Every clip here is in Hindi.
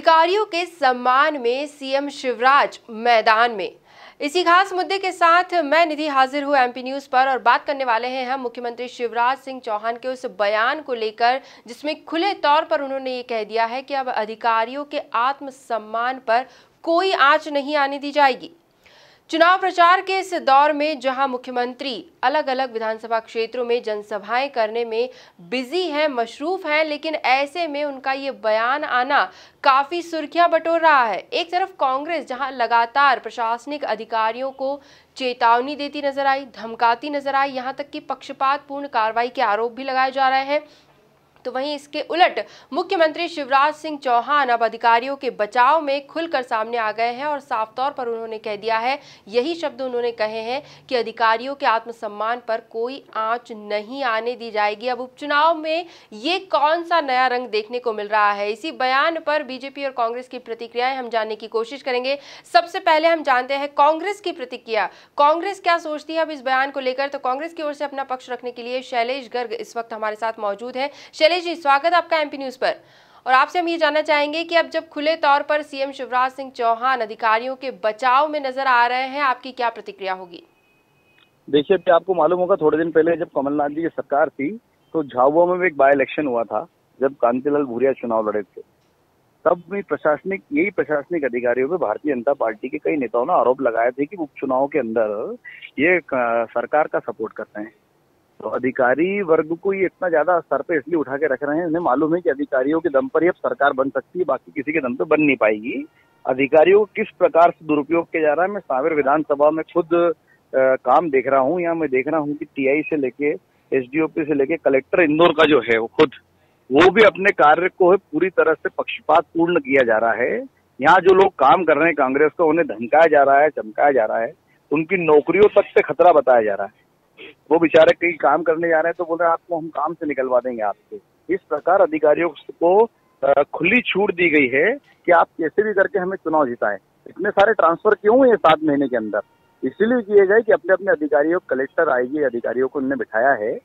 अधिकारियों के सम्मान में सीएम शिवराज मैदान में। इसी खास मुद्दे के साथ मैं निधि हाजिर हूं एमपी न्यूज पर और बात करने वाले हैं हम मुख्यमंत्री शिवराज सिंह चौहान के उस बयान को लेकर जिसमें खुले तौर पर उन्होंने ये कह दिया है कि अब अधिकारियों के आत्मसम्मान पर कोई आंच नहीं आने दी जाएगी। चुनाव प्रचार के इस दौर में जहां मुख्यमंत्री अलग अलग विधानसभा क्षेत्रों में जनसभाएं करने में बिजी हैं, मशरूफ हैं, लेकिन ऐसे में उनका ये बयान आना काफी सुर्खियां बटोर रहा है। एक तरफ कांग्रेस जहां लगातार प्रशासनिक अधिकारियों को चेतावनी देती नजर आई, धमकाती नजर आई, यहां तक कि पक्षपातपूर्ण कार्रवाई के आरोप भी लगाए जा रहे हैं, तो वहीं इसके उलट मुख्यमंत्री शिवराज सिंह चौहान अब अधिकारियों के बचाव में खुलकर सामने आ गए हैं और साफ तौर पर उन्होंने कह दिया है, यही शब्द उन्होंने कहे हैं कि अधिकारियों के आत्मसम्मान पर कोई आंच नहीं आने दी जाएगी। अब उपचुनाव में ये कौन सा नया रंग देखने को मिल रहा है, इसी बयान पर बीजेपी और कांग्रेस की प्रतिक्रियाएं हम जानने की कोशिश करेंगे। सबसे पहले हम जानते हैं कांग्रेस की प्रतिक्रिया। कांग्रेस क्या सोचती है अब इस बयान को लेकर? तो कांग्रेस की ओर से अपना पक्ष रखने के लिए शैलेश गर्ग इस वक्त हमारे साथ मौजूद है। शैलेश जी, स्वागत आपका एमपी न्यूज पर। और आपसे हम ये जानना चाहेंगे कि अब जब खुले तौर पर सीएम शिवराज सिंह चौहान अधिकारियों के बचाव में नजर आ रहे हैं, आपकी क्या प्रतिक्रिया होगी? देखिए, आपको मालूम होगा थोड़े दिन पहले जब कमलनाथ जी की सरकार थी तो झाबुआ में भी एक बाय इलेक्शन हुआ था, जब कांतिलाल भूरिया चुनाव लड़े थे। तब भी प्रशासनिक अधिकारियों पे भारतीय जनता पार्टी के कई नेताओं ने आरोप लगाए थे कि उपचुनाव के अंदर ये सरकार का सपोर्ट करते हैं। तो अधिकारी वर्ग को ये इतना ज्यादा स्तर पे इसलिए उठा के रख रहे हैं, उन्हें मालूम है कि अधिकारियों के दम पर ही अब सरकार बन सकती है, बाकी किसी के दम पे बन नहीं पाएगी। अधिकारियों को किस प्रकार से दुरुपयोग किया जा रहा है, मैं सांवेर विधानसभा में खुद काम देख रहा हूँ। यहाँ मैं देख रहा हूँ कि टीआई से लेके एसडीओपी से लेके कलेक्टर इंदौर का जो है वो भी अपने कार्य को पूरी तरह से पक्षपात पूर्ण किया जा रहा है। यहाँ जो लोग काम कर रहे हैं कांग्रेस को, उन्हें धमकाया जा रहा है, चमकाया जा रहा है, उनकी नौकरियों तक पे खतरा बताया जा रहा है। वो बेचारे कहीं काम करने जा रहे हैं तो बोल रहे हैं आपको हम काम से निकलवा देंगे आपसे। इस प्रकार अधिकारियों को खुली छूट दी गई है कि आप कैसे भी करके हमें चुनाव जिताएं। इतने सारे ट्रांसफर क्यों हुए 7 महीने के अंदर? इसलिए किए गए कि अपने अपने अधिकारियों, कलेक्टर आईजी अधिकारियों को उन्होंने बिठाया है,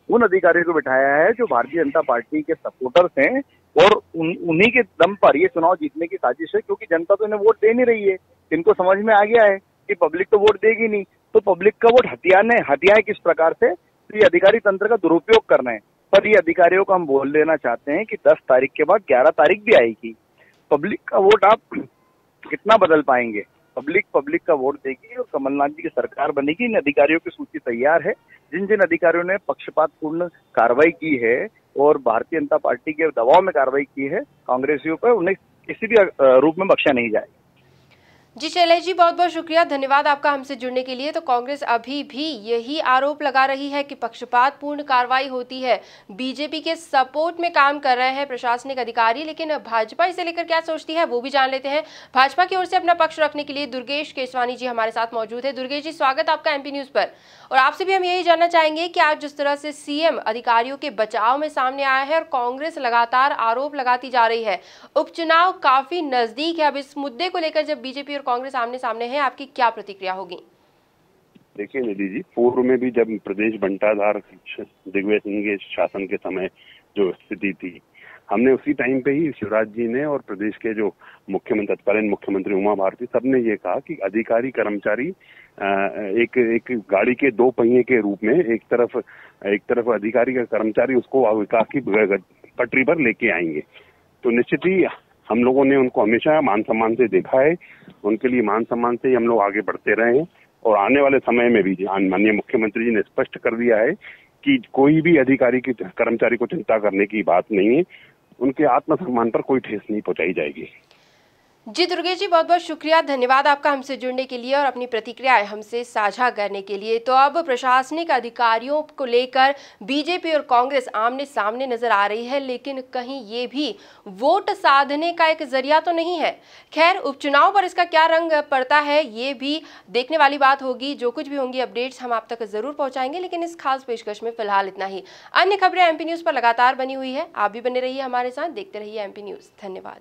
उन अधिकारियों को बिठाया है जो भारतीय जनता पार्टी के सपोर्टर्स हैं और उन्हीं के दम पर ये चुनाव जीतने की साजिश है, क्योंकि जनता तो इन्हें वोट दे नहीं रही है। इनको समझ में आ गया है कि पब्लिक तो वोट देगी नहीं, तो पब्लिक का वोट हथियाए किस प्रकार से, तो ये अधिकारी तंत्र का दुरुपयोग कर रहे हैं। पर ये अधिकारियों को हम बोल देना चाहते हैं कि 10 तारीख के बाद 11 तारीख भी आएगी। पब्लिक का वोट आप कितना बदल पाएंगे? पब्लिक का वोट देगी और कमलनाथ जी की सरकार बनेगी। इन अधिकारियों की सूची तैयार है। जिन जिन अधिकारियों ने पक्षपातपूर्ण कार्रवाई की है और भारतीय जनता पार्टी के दबाव में कार्रवाई की है कांग्रेसियों पर, उन्हें किसी भी रूप में बख्शा नहीं जाएगा। जी शैलेश जी, बहुत बहुत शुक्रिया, धन्यवाद आपका हमसे जुड़ने के लिए। तो कांग्रेस अभी भी यही आरोप लगा रही है कि पक्षपातपूर्ण कार्रवाई होती है, बीजेपी के सपोर्ट में काम कर रहे हैं प्रशासनिक अधिकारी। लेकिन भाजपा इसे लेकर क्या सोचती है वो भी जान लेते हैं। भाजपा की ओर से अपना पक्ष रखने के लिए दुर्गेश केसवानी जी हमारे साथ मौजूद है। दुर्गेश जी, स्वागत आपका एमपी न्यूज पर। और आपसे भी हम यही जानना चाहेंगे कि आज जिस तरह से सीएम अधिकारियों के बचाव में सामने आया है और कांग्रेस लगातार आरोप लगाती जा रही है, उपचुनाव काफी नजदीक है, अब इस मुद्दे को लेकर जब बीजेपी और कांग्रेस आमने सामने है, आपकी क्या प्रतिक्रिया होगी? देखिए निधि जी, पूर्व में भी जब प्रदेश बंटाधार दिग्विजय सिंह के शासन के समय जो स्थिति थी, हमने उसी टाइम पे ही शिवराज जी ने और प्रदेश के जो तत्कालीन मुख्यमंत्री उमा भारती, सबने ये कहा कि अधिकारी कर्मचारी एक गाड़ी के 2 पहिए के रूप में एक तरफ अधिकारी का कर्मचारी उसको विकास की पटरी पर लेके आएंगे। तो निश्चित ही हम लोगों ने उनको हमेशा मान सम्मान से देखा है, उनके लिए मान सम्मान से ही हम लोग आगे बढ़ते रहे हैं। और आने वाले समय में भी माननीय मुख्यमंत्री जी ने स्पष्ट कर दिया है कि कोई भी अधिकारी की कर्मचारी को चिंता करने की बात नहीं है, उनके आत्मसम्मान पर कोई ठेस नहीं पहुंचाई जाएगी। जी दुर्गेश जी, बहुत बहुत शुक्रिया, धन्यवाद आपका हमसे जुड़ने के लिए और अपनी प्रतिक्रियाएं हमसे साझा करने के लिए। तो अब प्रशासनिक अधिकारियों को लेकर बीजेपी और कांग्रेस आमने सामने नजर आ रही है, लेकिन कहीं ये भी वोट साधने का एक जरिया तो नहीं है। खैर, उपचुनाव पर इसका क्या रंग पड़ता है ये भी देखने वाली बात होगी। जो कुछ भी होंगी अपडेट्स हम आप तक जरूर पहुंचाएंगे, लेकिन इस खास पेशकश में फिलहाल इतना ही। अन्य खबरें एमपी न्यूज पर लगातार बनी हुई है, आप भी बने रहिए हमारे साथ, देखते रहिए एमपी न्यूज। धन्यवाद।